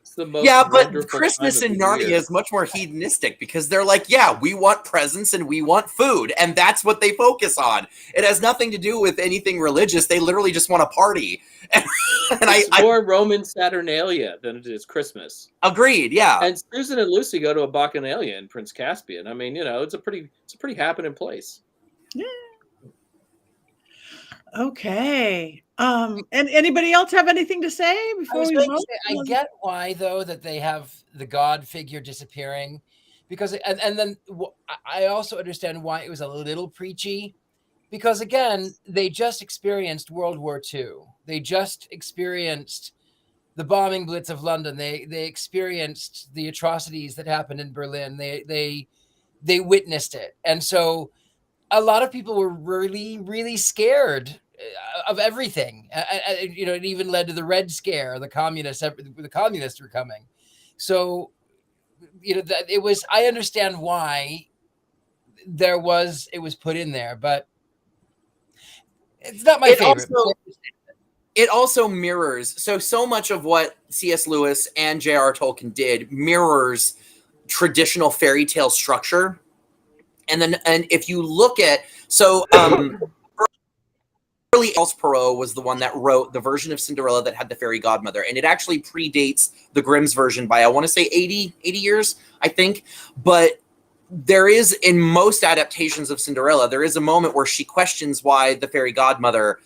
It's the most but Christmas in Narnia is much more hedonistic, because they're like, yeah, we want presents and we want food, and that's what they focus on. It has nothing to do with anything religious. They literally just want to party. It's more Roman Saturnalia than it is Christmas. Agreed. Yeah. And Susan and Lucy go to a Bacchanalia in Prince Caspian. I mean, you know, it's a pretty happening place. Yeah. Okay. And anybody else have anything to say before we vote? I get why, though, that they have the God figure disappearing, because and then I also understand why it was a little preachy, because again, they just experienced World War II. They just experienced the bombing blitz of London. They experienced the atrocities that happened in Berlin. They witnessed it, and so a lot of people were really, really scared of everything. You know, it even led to the Red Scare. The communists were coming. So, you know, that it was. I understand why it was put in there, but it's not my favorite. It also mirrors so much of what C.S. Lewis and J.R. Tolkien did mirrors traditional fairy tale structure. And if you look at early Charles Perrault was the one that wrote the version of Cinderella that had the fairy godmother, and it actually predates the Grimm's version by, I want to say 80 years, I think. But there is, in most adaptations of Cinderella, there is a moment where she questions why the fairy godmother,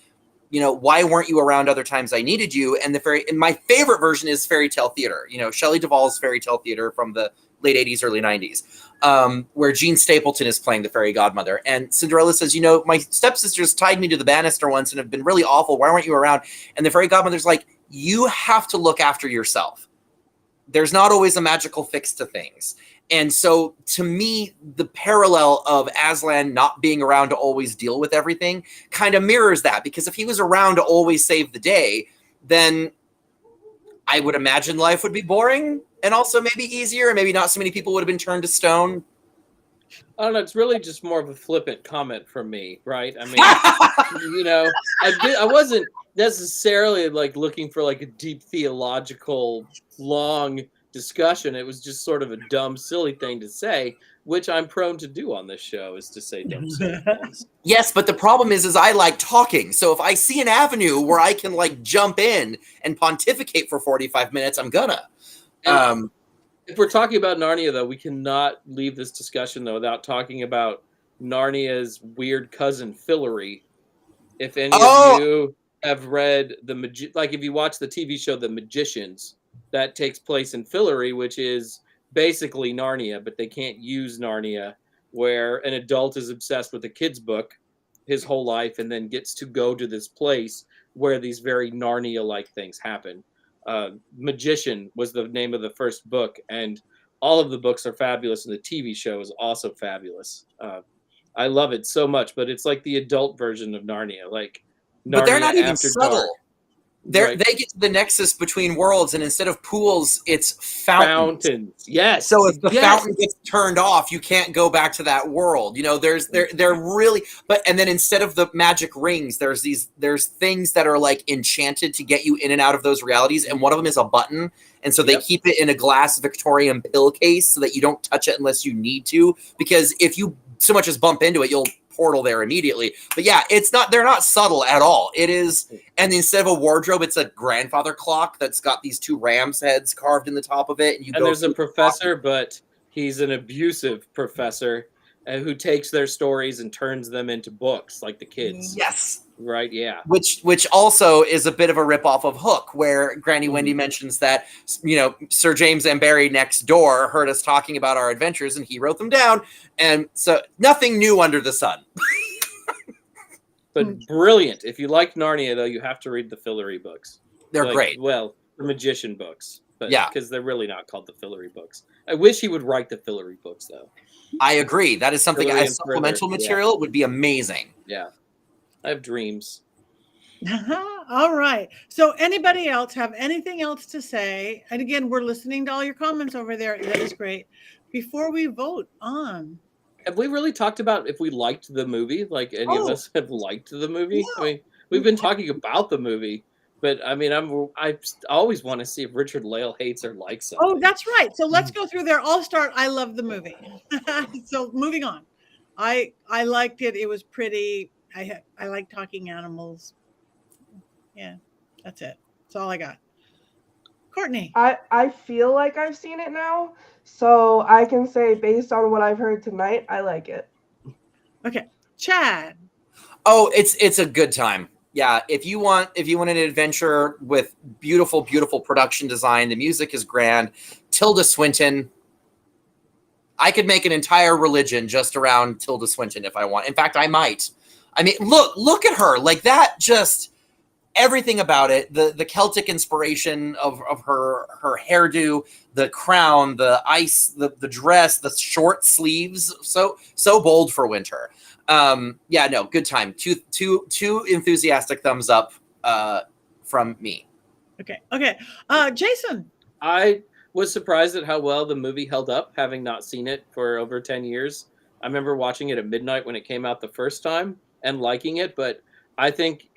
you know, why weren't you around other times I needed you? And my favorite version is fairy tale theater, you know, Shelley Duvall's fairy tale theater from the late 80s, early 90s, where Jean Stapleton is playing the fairy godmother. And Cinderella says, my stepsisters tied me to the banister once and have been really awful. Why weren't you around? And the fairy godmother's like, you have to look after yourself. There's not always a magical fix to things. And so to me, the parallel of Aslan not being around to always deal with everything kind of mirrors that, because if he was around to always save the day, then I would imagine life would be boring and also maybe easier, and maybe not so many people would have been turned to stone. I don't know. It's really just more of a flippant comment from me, right? I mean, I wasn't necessarily like looking for like a deep theological long discussion. It was just sort of a dumb, silly thing to say, which I'm prone to do on this show, is to say dumb, silly things. Yes, but the problem is I like talking. So if I see an avenue where I can like jump in and pontificate for 45 minutes, I'm gonna. If we're talking about Narnia, though, we cannot leave this discussion, though, without talking about Narnia's weird cousin, Fillory. If any of you have read if you watch the TV show The Magicians, that takes place in Fillory, which is basically Narnia, but they can't use Narnia, where an adult is obsessed with a kid's book his whole life and then gets to go to this place where these very Narnia-like things happen. Magician was the name of the first book, and all of the books are fabulous, and the TV show is also fabulous. I love it so much, but it's like the adult version of Narnia, like Narnia but they're not even After subtle. Dark. Right. They get to the nexus between worlds, and instead of pools, it's fountains. Yes. So if the fountain gets turned off, you can't go back to that world. They're really, and then instead of the magic rings, there's things that are like enchanted to get you in and out of those realities, and one of them is a button, and so they keep it in a glass Victorian pill case so that you don't touch it unless you need to, because if you so much as bump into it, you'll portal there immediately. But yeah, they're not subtle at all. It is, and instead of a wardrobe, it's a grandfather clock that's got these two ram's heads carved in the top of it. And there's a professor, but he's an abusive professor who takes their stories and turns them into books like the kids. Yes. Right, yeah. Which also is a bit of a ripoff of Hook, where Granny Wendy mentions that, Sir James M. Barrie next door heard us talking about our adventures and he wrote them down. And so nothing new under the sun. But brilliant. If you like Narnia, though, you have to read the Fillory books. They're great. Well, the magician books. But yeah. Because they're really not called the Fillory books. I wish he would write the Fillory books, though. I agree. That is something as supplemental material would be amazing. Yeah. I have dreams. All right. So anybody else have anything else to say? And again, we're listening to all your comments over there. That is great. Before we vote on. Have we really talked about if we liked the movie? Like any of us have liked the movie? Yeah. I mean, we've been talking about the movie, but I mean, I always want to see if Richard-Lael hates or likes something. Oh, that's right. So let's go through there. I'll start. I love the movie. So moving on. I liked it. It was pretty. I like talking animals. Yeah, that's it. That's all I got. Courtney. I feel like I've seen it now, so I can say based on what I've heard tonight, I like it. Okay, Chad. Oh, it's a good time. Yeah, if you want an adventure with beautiful production design, the music is grand. Tilda Swinton. I could make an entire religion just around Tilda Swinton if I want. In fact, I might. I mean, look at her. Like that, just everything about it, the Celtic inspiration of her hairdo, the crown, the ice, the dress, the short sleeves, so bold for winter. Good time. Two enthusiastic thumbs up from me. Okay. Jason. I was surprised at how well the movie held up, having not seen it for over 10 years. I remember watching it at midnight when it came out the first time and liking it, but I think,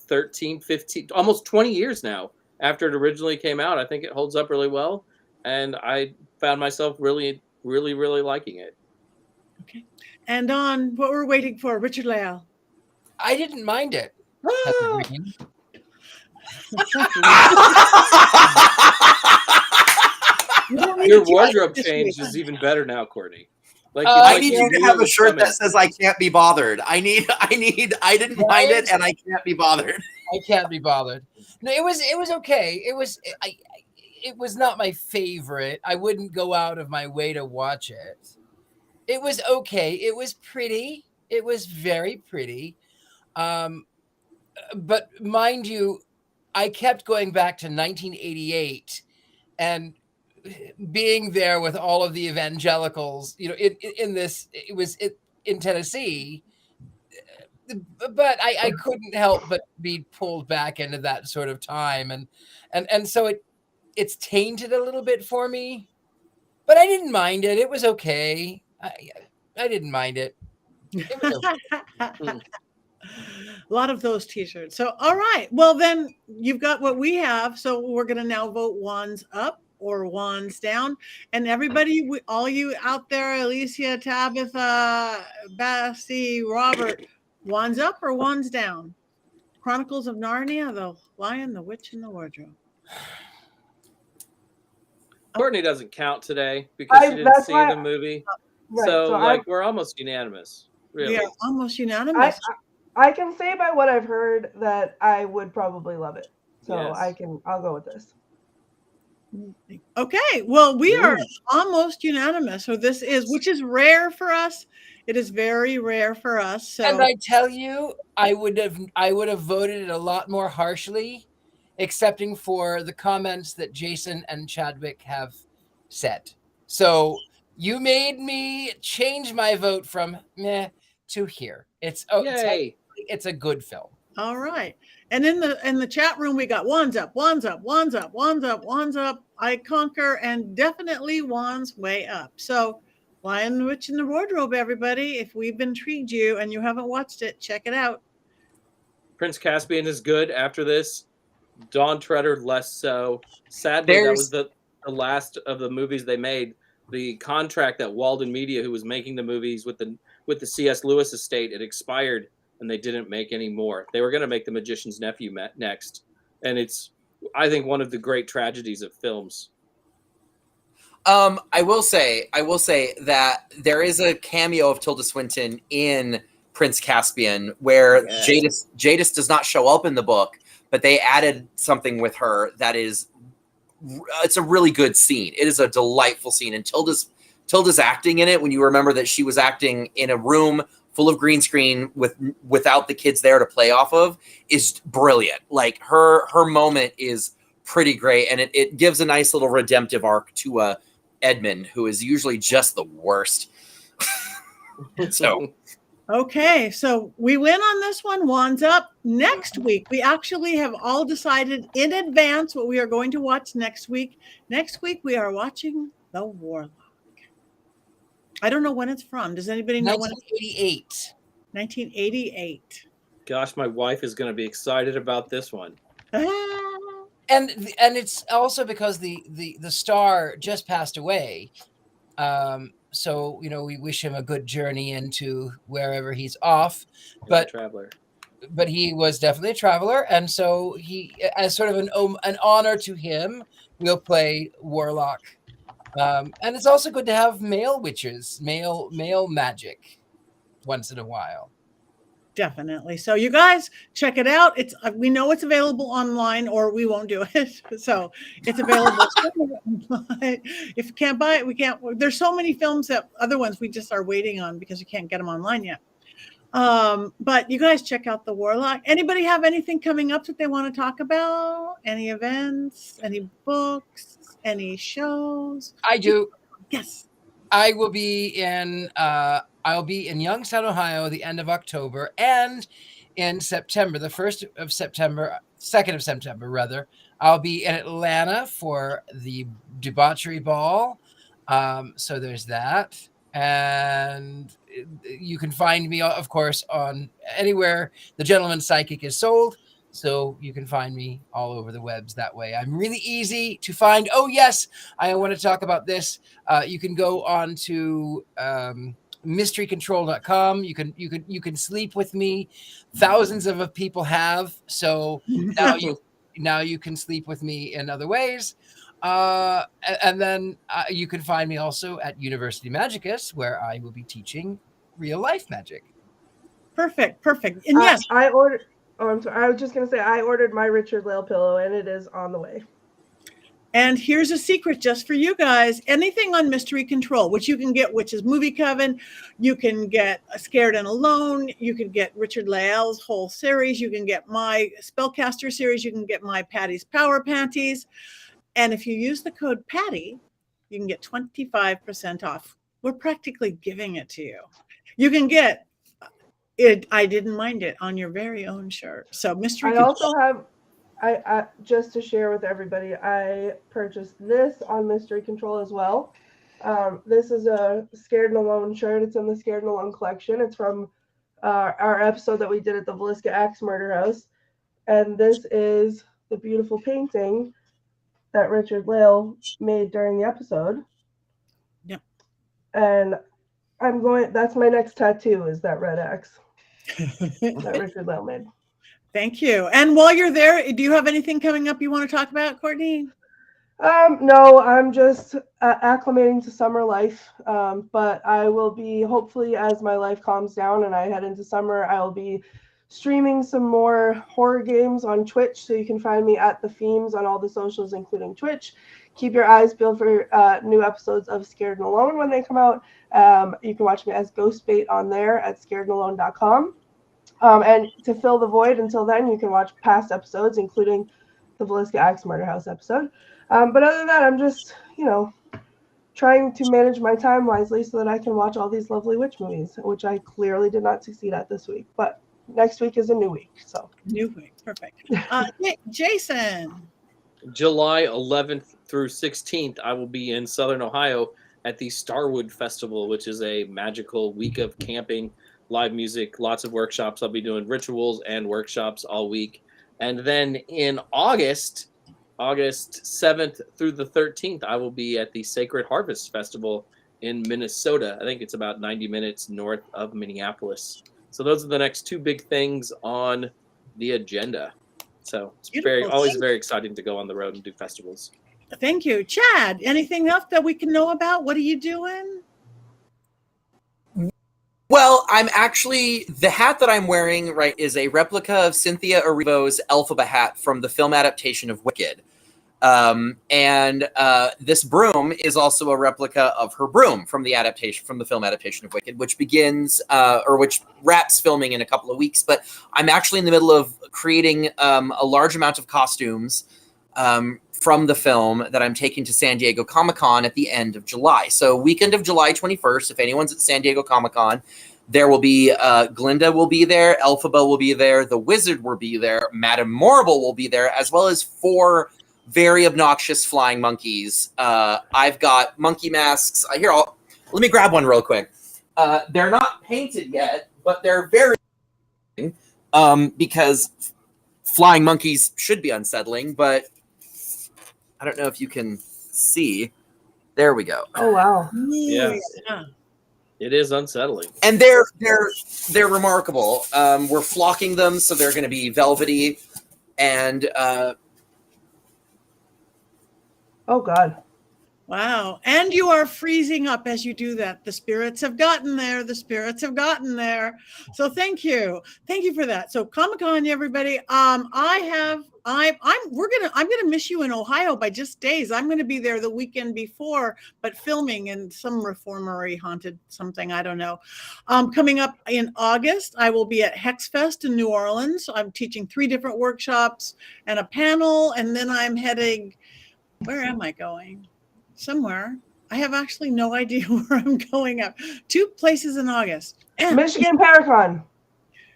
13, 15, almost 20 years now after it originally came out, I think it holds up really well, and I found myself really, really, really liking it. Okay. And on what we're waiting for, Richard-Lael. I didn't mind it. Your wardrobe change is even better now, Courtney. Like, I need you to have a shirt that says "I can't be bothered." I didn't mind it, and I can't be bothered. I can't be bothered. No, it was okay. it was not my favorite. I wouldn't go out of my way to watch it. It was okay. It was pretty. It was very pretty. But mind you, I kept going back to 1988 and being there with all of the evangelicals, you know, in Tennessee. But I couldn't help but be pulled back into that sort of time. And so it's tainted a little bit for me, but I didn't mind it. It was okay. I didn't mind it. It was okay. A lot of those t-shirts. So, all right. Well, then you've got what we have. So we're going to now vote wands up or wands down. And everybody, all you out there, Alicia, Tabitha, Bessie, Robert, wands up or wands down? Chronicles of Narnia, the Lion, the Witch, and the Wardrobe. Courtney doesn't count today because she didn't see the movie. Right, so we're almost unanimous. Really. We are almost unanimous. I can say by what I've heard that I would probably love it. So Yes. I'll go with this. Okay, well, we are almost unanimous. So this is, which is rare for us. It is very rare for us. So, and I tell you, I would have voted it a lot more harshly, excepting for the comments that Jason and Chadwick have said. So you made me change my vote from meh to here. It's Yay. It's a good film. all right. And in the chat room, we got wands up, wands up, wands up, wands up, wands up. I conquer, and definitely wands way up. So Lion, the Witch, and the Wardrobe, everybody. If we've intrigued you and you haven't watched it, check it out. Prince Caspian is good after this. Dawn Treader less so. Sadly, that was the last of the movies they made. The contract that Walden Media, who was making the movies with the C.S. Lewis estate, it expired, and they didn't make any more. They were going to make The Magician's Nephew next, and it's, I think, one of the great tragedies of films. I will say that there is a cameo of Tilda Swinton in Prince Caspian where Jadis does not show up in the book, but they added something with her that is, it's a really good scene. It is a delightful scene, and Tilda's acting in it, when you remember that she was acting in a room full of green screen without the kids there to play off of, is brilliant. Like her moment is pretty great, and it gives a nice little redemptive arc to Edmund, who is usually just the worst. So Okay, so we win on this one. Wands up. Next week, we actually have all decided in advance what we are going to watch next week. Next week, we are watching The Warlock. I don't know when it's from. Does anybody know when? 1988. 1988. Gosh, my wife is going to be excited about this one. And it's also because the star just passed away. So, you know, we wish him a good journey into wherever he's off. But Traveler. But he was definitely a traveler, and so he, as sort of an honor to him, we'll play Warlock. And it's also good to have male witches, male magic, once in a while. Definitely. So you guys check it out. It's we know it's available online, or we won't do it. So it's available. If you can't buy it, we can't. There's so many films that other ones we just are waiting on because you can't get them online yet. But you guys check out The Warlock. Anybody have anything coming up that they want to talk about? Any events? Any books? Any shows? I do. Yes. I will be in. I'll be in Youngstown, Ohio, the end of October, and in September, the 1st of September, 2nd of September, rather, I'll be in Atlanta for the Debauchery Ball. So there's that. And you can find me, of course, on anywhere the Gentleman Psychic is sold. So you can find me all over the webs that way. I'm really easy to find. Oh, yes, I want to talk about this. You can go on to mysterycontrol.com. You can sleep with me. Thousands of people have. So now you can sleep with me in other ways. And then you can find me also at University Magicus, where I will be teaching real life magic. Perfect. And yes, I ordered. Oh, I'm sorry. I was just gonna say I ordered my Richard-Lael pillow, and it is on the way. And here's a secret just for you guys. Anything on Mystery Control, which you can get Witches Movie Coven, you can get Scared and Alone, you can get Richard-Lael's whole series, you can get my Spellcaster series, you can get my Patty's Power Panties. And if you use the code Patty, you can get 25% off. We're practically giving it to you. You can get it. I didn't mind it on your very own shirt. So Mystery I Control. also have, I just to share with everybody, I purchased this on Mystery Control as well. This is a Scared and Alone shirt. It's in the Scared and Alone collection. It's from our episode that we did at the Villisca Axe Murder House. And this is the beautiful painting that Richard-Lael made during the episode. Yep. And that's my next tattoo, is that red X that Richard-Lael made. Thank you. And while you're there, do you have anything coming up you want to talk about, Courtney? No, I'm just acclimating to summer life. But I will be, hopefully, as my life calms down and I head into summer, I will be streaming some more horror games on Twitch. So you can find me at The Themes on all the socials, including Twitch. Keep your eyes peeled for new episodes of Scared and Alone when they come out. You can watch me as Ghostbait on there at scaredandalone.com. And to fill the void until then, you can watch past episodes, including the Villisca Axe Murder House episode. But other than that, I'm just, trying to manage my time wisely so that I can watch all these lovely witch movies, which I clearly did not succeed at this week. But next week is a new week. So New week. Perfect. Jason. July 11th through 16th, I will be in Southern Ohio at the Starwood Festival, which is a magical week of camping, live music, lots of workshops. I'll be doing rituals and workshops all week. And then in August 7th through the 13th, I will be at the Sacred Harvest Festival in Minnesota. I think it's about 90 minutes north of Minneapolis. So those are the next two big things on the agenda. So it's always very exciting to go on the road and do festivals. Thank you. Chad, anything else that we can know about? What are you doing? Well, I'm actually, the hat that I'm wearing, right, is a replica of Cynthia Erivo's Elphaba hat from the film adaptation of Wicked. And this broom is also a replica of her broom from the film adaptation of Wicked, which which wraps filming in a couple of weeks. But I'm actually in the middle of creating a large amount of costumes from the film that I'm taking to San Diego Comic-Con at the end of July. So weekend of July 21st, if anyone's at San Diego Comic-Con, there will be Glinda will be there, Elphaba will be there, the Wizard will be there, Madame Morrible will be there, as well as 4 very obnoxious flying monkeys. I've got monkey masks. Let me grab one real quick. They're not painted yet, but they're very because flying monkeys should be unsettling, but I don't know if you can see. There we go. Oh wow. Yeah. It is unsettling. And they're remarkable. We're flocking them, so they're going to be velvety and oh God. Wow. And you are freezing up as you do that. The spirits have gotten there. The spirits have gotten there. So thank you. Thank you for that. So Comic-Con, everybody. I'm gonna miss you in Ohio by just days. I'm gonna be there the weekend before, but filming in some reformatory haunted something, I don't know. Coming up in August, I will be at Hexfest in New Orleans. I'm teaching 3 different workshops and a panel, and then I'm heading, where am I going? Somewhere. I have actually no idea where I'm going up. 2 places in August. And Michigan Paracon.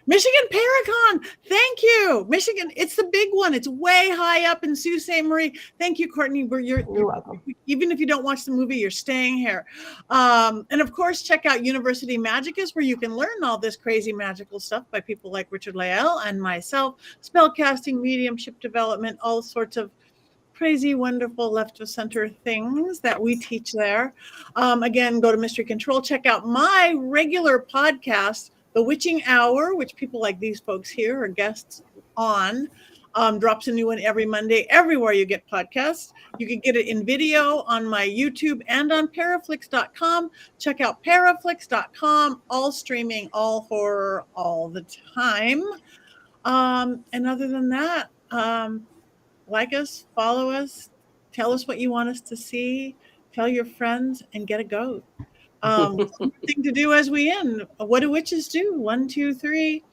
Michigan Paracon. Thank you. Michigan. It's the big one. It's way high up in Sault Ste. Marie. Thank you, Courtney. You're welcome. Even if you don't watch the movie, you're staying here. And of course, check out University Magicus, where you can learn all this crazy magical stuff by people like Richard-Lael and myself, spellcasting, mediumship development, all sorts of crazy, wonderful left of center things that we teach there. Again, go to Mystery Control. Check out my regular podcast, The Witching Hour, which people like these folks here are guests on. Drops a new one every Monday, everywhere you get podcasts. You can get it in video on my YouTube and on paraflix.com. Check out paraflix.com, all streaming, all horror, all the time. And other than that, like us, follow us, Tell us what you want us to see. Tell your friends and get a goat. Thing to do as we end. What do witches do? 1, 2, 3.